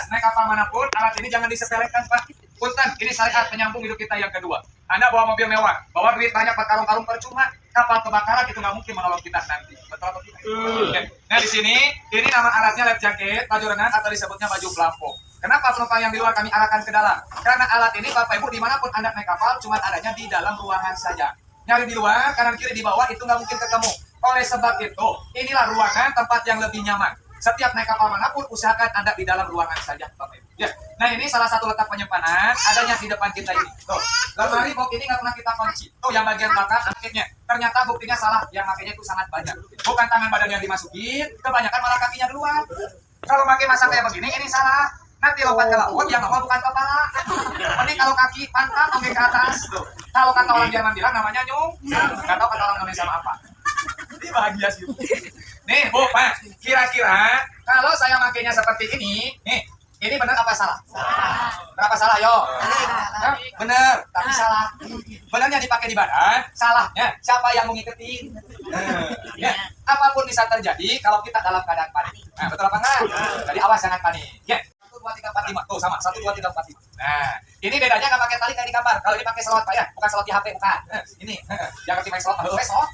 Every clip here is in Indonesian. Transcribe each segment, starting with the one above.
naik kapal manapun, alat ini jangan disepelekan, Pak. Punten, ini syariat penyambung hidup kita yang kedua. Anda bawa mobil mewah, bawa duit banyak, karung-karung percuma, kapal kebakaran itu nggak mungkin menolong kita nanti. Betul atau tidak? Oke. Nah di sini, ini nama alatnya life jacket, baju renang atau disebutnya baju pelampung. Kenapa penumpang yang di luar kami arahkan ke dalam? Karena alat ini Bapak Ibu dimanapun Anda naik kapal, cuma adanya di dalam ruangan saja. Nyari di luar, kanan kiri di bawah itu nggak mungkin ketemu. Oleh sebab itu, inilah ruangan tempat yang lebih nyaman. Setiap naik kapal manapun, usahakan Anda di dalam ruangan saja, Bapak Ibu. Ya. Nah ini salah satu letak penyimpanan, adanya di depan kita ini. Tuh, lemari box ini nggak pernah kita kunci. Tuh yang bagian belakang akhirnya. Ternyata buktinya salah, yang makanya itu sangat banyak. Bukan tangan badan yang dimasukin, kebanyakan malah kakinya duluan. Kalau pakai masak kayak begini, ini salah. Nanti lompat ke laut, yang nongol bukan kepala. Mending kalau kaki pantang, oke ke atas. Tuh. Kalau kata orang Jerman bilang namanya nyung. Nggak tahu kata orang Indonesia sama apa. Ini bahagia sih. Nih, Bu, Pak. Kira-kira kalau saya makainya seperti ini, nih, ini benar apa salah? Salah. Berapa salah, yo? Salah. Benar, tapi salah. Benarnya dipakai di badan, salahnya siapa yang mengikuti? Ya, apapun bisa terjadi kalau kita dalam keadaan panik. Nah, betul apa enggak? Jadi awas jangan panik. Ya. 1, 2, 3, 4, 5. Tuh sama, 1, 2, 3, 4, 5. Nah, ini bedanya nggak pakai tali kayak di kamar. Kalau ini pakai selot, Pak ya, bukan selot di HP, bukan. Ini, jangan pakai selot, selot.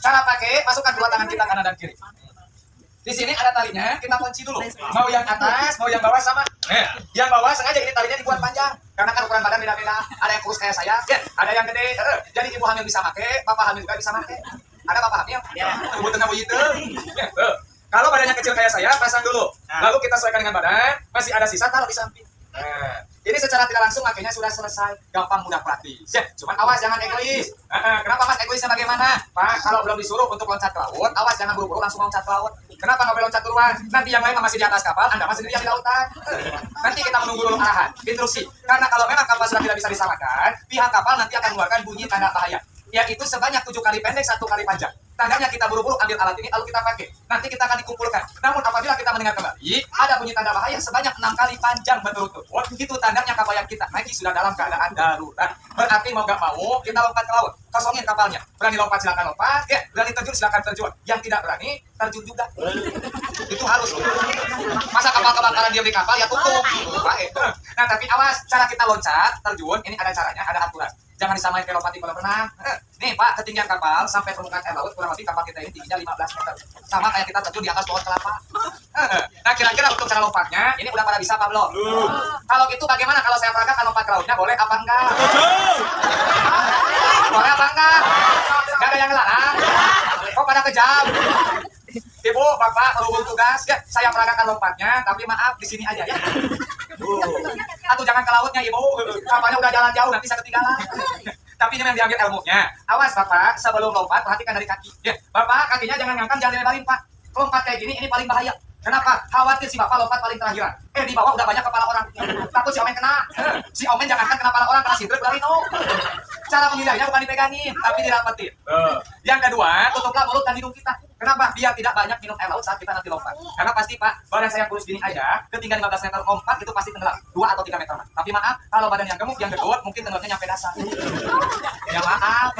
Cara pakai, masukkan dua tangan kita kanan dan kiri. Di sini ada talinya, kita kunci dulu. Mau yang atas, mau yang bawah sama. Yang bawah sengaja ini talinya dibuat panjang. Karena kan ukuran badan beda-beda. Ada yang kurus kayak saya, ada yang gede. Jadi ibu hamil bisa pakai, bapak hamil juga bisa pakai. Ada bapak hamil? Ya. Ibu tengah begitu. Kalau badannya kecil kayak saya, pasang dulu. Lalu kita sesuaikan dengan badan, masih ada sisa taruh di samping. Nah, ini secara tidak langsung makanya sudah selesai. Gampang, mudah, praktis. Ya, cuman awas jangan egois. Kenapa Mas egoisnya bagaimana? Pak, kalau belum disuruh untuk loncat ke laut, awas jangan buru-buru langsung loncat ke laut. Kenapa nggak boleh loncat duluan? Nanti yang lain masih di atas kapal, Anda masih di lautan. Nanti kita menunggu dulu arahan, instruksi. Karena kalau memang kapal sudah tidak bisa disalakan, pihak kapal nanti akan mengeluarkan bunyi tanda bahaya. Yaitu sebanyak 7 kali pendek, 1 kali panjang. Tandanya kita buru-buru ambil alat ini lalu kita pakai. Nanti kita akan dikumpulkan. Namun apabila kita mendengar kembali ada bunyi tanda bahaya sebanyak 6 kali panjang berturut-turut, itu tandanya kapal yang kita naiki sudah dalam keadaan darurat. Berarti mau gak mau kita lompat ke laut, kosongin kapalnya. Berani lompat silakan lompat, ya. Berani terjun silakan terjun. Yang tidak berani terjun juga. Itu harus. Masa kapal kebakaran diam di kapal ya tutup. Baik. Nah tapi awas, cara kita loncat terjun ini ada caranya, ada aturan. Jangan disamain kayak lompat di kolam renang. Nih Pak, ketinggian kapal sampai permukaan air laut kurang lebih kapal kita ini tingginya 15 meter. Sama kayak kita terjun di atas pohon kelapa. Nah kira-kira untuk cara lompatnya, ini udah pada bisa apa belum? Kalau gitu bagaimana kalau saya peragakan lompat ke lautnya, boleh apa enggak? Boleh apa enggak? Gak ada yang ngelarang? Kok pada kejam? Ibu, Bapak, berhubung tugas, ya saya peragakan lompatnya, tapi maaf di sini aja ya. Atau jangan ke lautnya Ibu, kapalnya udah jalan jauh nanti saya ketinggalan. Tapi ini yang diambil ilmunya. Awas Bapak, sebelum lompat perhatikan dari kaki. Ya, Bapak kakinya jangan ngangkat, jangan dilebarin Pak. Lompat kayak gini ini paling bahaya. Kenapa? Khawatir si Bapak lompat paling terakhiran. Di bawah udah banyak kepala orang. Takut si Omen kena. Si Omen jangankan kena kepala orang, kena sidruk dari itu. Cara menghindarinya bukan dipegangin, tapi dirapetin. Yang kedua, tutuplah mulut dan hidung kita. Kenapa? Biar tidak banyak minum air laut saat kita nanti lompat. Karena pasti Pak, badan saya kurus gini aja, ketinggian 15 meter lompat itu pasti tenggelam. 2 atau 3 meter. Tapi maaf, kalau badan yang gemuk, yang gendut, mungkin tenggelamnya nyampe dasar. Ya maaf.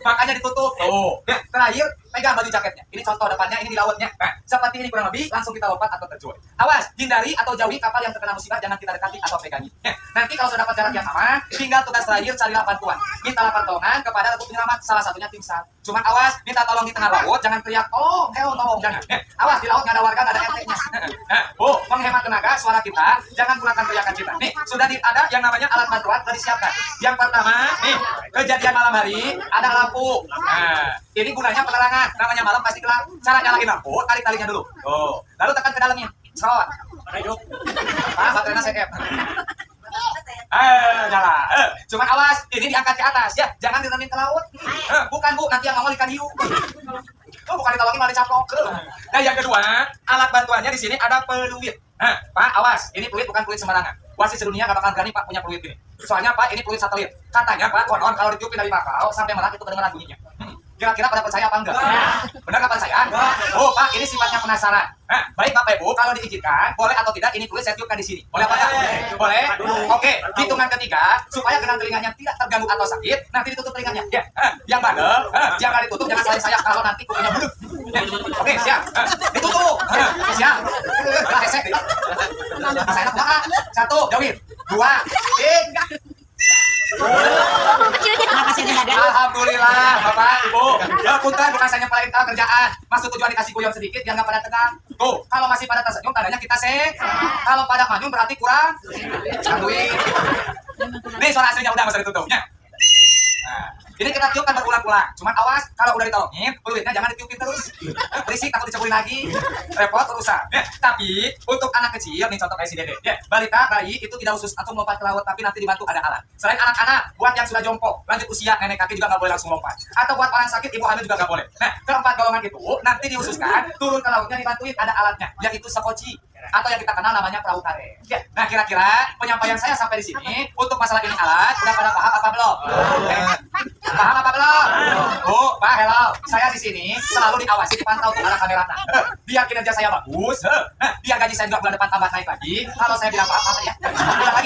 Makanya ditutup. Tuh. Ya, terakhir, pegang baju jaketnya. Ini contoh depannya, ini di lautnya. Nah, seperti ini kurang lebih, langsung kita lompat atau terjun. Awas, hindari atau jauhi kapal yang terkena musibah, jangan kita dekati atau pegangi. Nanti kalau sudah dapat jarak yang aman, tinggal tugas terakhir carilah bantuan. Mintalah pertolongan kepada rekan penyelamat, salah satunya tim SAR. Cuman awas, minta tolong di tengah laut, jangan teriak tolong, tolong, jangan. Awas, di laut nggak ada warga, nggak ada RT-nya. Bu, menghemat tenaga, suara kita, jangan gunakan teriakan kita. Nih, sudah ada yang namanya alat bantuan, sudah disiapkan. Yang pertama, nih, kejadian malam hari, ada lampu. Nah, ini gunanya penerangan, namanya malam pasti gelap. Cara nyalain lampu, tarik talinya dulu. Tuh, lalu tekan ke dalamnya, serot. Hidup. Baterainya saya nyala. Cuman awas, ini diangkat ke atas ya, jangan ditemin ke laut. Bukan Bu, nanti yang nongol ikan hiu. Bukan ditolongin malah dicaplok. Nah yang kedua, alat bantuannya di sini ada peluit. Pak, awas, ini peluit bukan peluit sembarangan. Wasit sedunia gak bakal berani Pak punya peluit ini. Soalnya Pak, ini peluit satelit. Katanya Pak, konon kalau ditiupin dari bakau sampai Merak itu kedengeran bunyinya. Kira-kira pada percaya apa enggak? Benar nggak percaya? Oh Pak, ini sifatnya penasaran. Baik Bapak Ibu, kalau diizinkan, boleh atau tidak ini peluit saya tiupkan di sini. Boleh apa enggak? Boleh? Oke, hitungan ketiga, supaya kena telinganya tidak terganggu atau sakit, nanti ditutup telinganya. Ya, yang bandel, jangan ditutup, jangan saling sayap kalau nanti kukunya belum. Oke, siap. Ditutup. Siap. Hesek. Masa enak kumaha? 1, jawin. 2, 3. Alhamdulillah, Bapak, Ibu. Ya, punten bukan saya nyempelin kerjaan. Maksud tujuan dikasih kuyong sedikit biar nggak pada tegang. Tuh, kalau masih pada tersenyum tandanya kita kalau pada manyun berarti kurang. Duit. Nih suara aslinya udah masa ditutupnya. Nah, ini kita tiupkan berulang-ulang. Cuman awas kalau udah ditolongin, peluitnya jangan ditiupin terus. Berisik takut diceburin lagi. Repot urusan. Tapi untuk anak kecil, nih contoh kayak si Dede. Balita, bayi itu tidak khusus atau melompat ke laut, tapi nanti dibantu ada alat. Selain anak-anak, buat yang sudah jongkok, lanjut usia, nenek kakek juga nggak boleh langsung lompat. Atau buat orang sakit, ibu hamil juga nggak boleh. Nah, keempat golongan itu nanti diususkan turun ke lautnya dibantuin ada alatnya, yaitu sepoci atau yang kita kenal namanya perahu karet. Nah, kira-kira penyampaian saya sampai di sini untuk masalah ini alat udah pada paham apa belum? Paham apa belum? Oh, Pak, hello. Saya di sini selalu diawasi, dipantau tuh arah kamera. Biar kinerja saya bagus. Biar gaji saya juga bulan depan tambah naik lagi. Kalau saya bilang paham apa ya?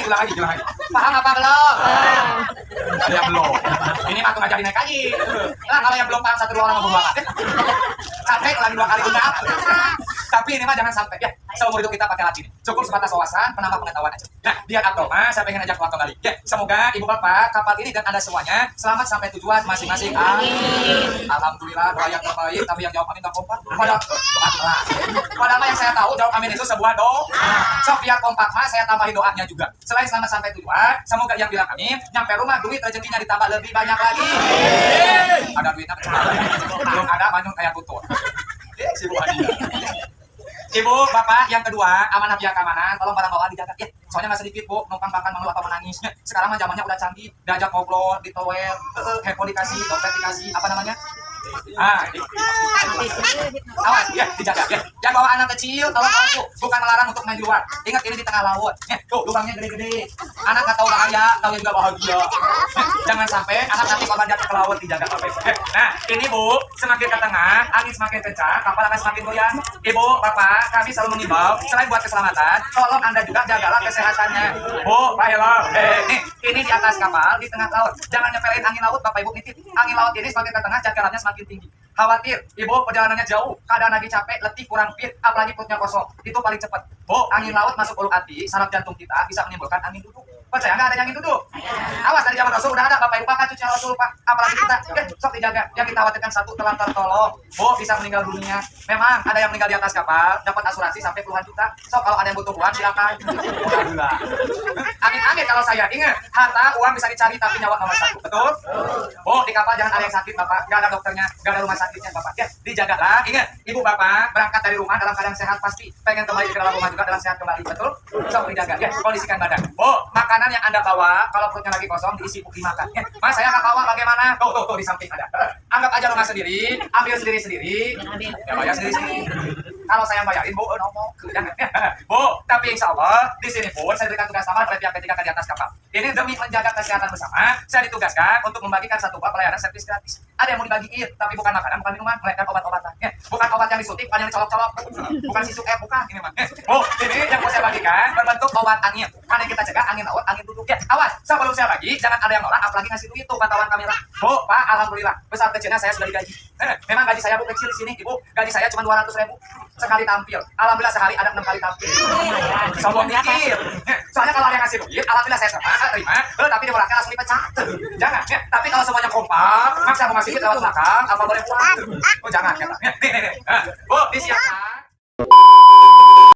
Ulang lagi. Paham apa belum? Ada yang belum. Ini mah tuh ngajarin naik lagi. Lah kalau yang belum paham 1 2 orang ngomong banget. Sampai ulangi 2 kali udah. Tapi ini mah jangan sampai ya. Seumur hidup kita pakai alat ini. Cukup sebatas wawasan, penambah pengetahuan aja. Nah, biar Abdul mah saya pengen ajak pulang kembali. Ya, semoga Ibu Bapak, kapal ini dan Anda semuanya selamat sampai tujuan masing-masing. Amin. Alhamdulillah, doa yang terbaik, tapi yang jawab amin tak kompak. Padahal yang saya tahu jawab amin itu sebuah doa. So, biar kompak mah saya tambahin doanya juga. Selain selamat sampai tujuan, semoga yang bilang amin, nyampe rumah duit rezekinya ditambah lebih banyak lagi. Ada duitnya belum ada manyun kayak tutur. Si Bu Hadiah. Ibu, Bapak, yang kedua, amanah pihak keamanan, tolong barang bawaan dijaga. Ya, soalnya nggak sedikit, Bu, numpang makan mengeluh atau menangisnya. Sekarang mah zamannya udah canggih, diajak ngobrol, ditowel, handphone dikasih, dompet dikasih, apa namanya? Awas, ya, dijaga, ya. Yang bawa anak kecil, tolong Bu, bukan melarang untuk main di luar. Ingat, ini di tengah laut. Tuh, lubangnya gede-gede. Anak nggak tahu bahaya, tahu juga bahagia. Jangan sampai anak nanti korban jatuh ke laut, dijaga. Nah, ini Bu, semakin ke tengah, angin semakin kencang, kapal akan semakin goyang. Ibu, Bapak, kami selalu mengimbau, selain buat keselamatan, tolong Anda juga jagalah kesehatannya. Bu, Pak Hello, nih, ini di atas kapal, di tengah laut. Jangan nyepelin angin laut, Bapak Ibu nitip. Angin laut ini semakin ke tengah, cakarannya semakin tinggi. Khawatir, Ibu perjalanannya jauh, keadaan lagi capek, letih, kurang fit, apalagi perutnya kosong. Itu paling cepat. Bu, angin laut masuk ulu hati, saraf jantung kita bisa menimbulkan angin duduk. Percaya nggak ada angin duduk? Awas, dari zaman Rasul udah ada, Bapak Ibu pakai cuci Rasul, Pak. Apalagi kita, sok dijaga. Yang kita khawatirkan satu, telah tertolong. Bu, bisa meninggal dunia. Memang ada yang meninggal di atas kapal, dapat asuransi sampai puluhan juta. Sok kalau ada yang butuh uang, silakan. Alhamdulillah. Amin kalau saya ingat, harta uang bisa dicari tapi nyawa nomor 1. Betul? Bu, di kapal jangan ada yang sakit, Bapak. Nggak ada dokternya, nggak ada rumah sakitnya, Bapak. Ya, dijagalah. Ingat, Ibu Bapak berangkat dari rumah dalam keadaan sehat pasti. Pengen kembali ke dalam rumah juga dalam sehat kembali. Betul? Sok dijaga. Ya, kondisikan badan. Bu, makanan yang Anda bawa, kalau perutnya lagi kosong, diisi pupuk dimakan. Ya, Mas, saya nggak bawa bagaimana? Tuh, di samping ada. Anggap aja rumah sendiri, ambil sendiri-sendiri. Ya, bayar sendiri-sendiri. Kalau saya bayarin, Bu, ngomong. Jangan. Bu, tapi insya Allah, di sini pun saya berikan tugas tambahan oleh pihak ketiga di atas kapal. Ini demi menjaga kesehatan bersama, saya ditugaskan untuk membagikan 1 buah pelayanan servis gratis. Ada yang mau dibagiin, tapi bukan makanan, bukan minuman, melainkan obat-obatan. Ya, bukan obat yang disuntik, bukan yang dicolok-colok, bukan sisuk, bukan. Ini mah. Bu, ini yang mau saya bagikan berbentuk obat angin. Karena kita cegah angin laut, angin duduk. Ya, awas, sebelum saya bagi, jangan ada yang nolak, apalagi ngasih duit tuh pantauan kamera. Bu, Pak, alhamdulillah, besar kecilnya saya sudah digaji. Memang gaji saya Bu kecil di sini, Ibu. Gaji saya cuma 200.000 sekali tampil. Alhamdulillah sehari ada 6 kali tampil. Sombong mikir. Soalnya kalau ada yang ngasih duit, alhamdulillah saya terima. Tapi dimurahkan langsung dipecat. Jangan. Tapi kalau semuanya kompak, maksa mau ngasih duit lewat belakang, apa boleh pulang? Oh, jangan. Nih. Bu, disiapkan.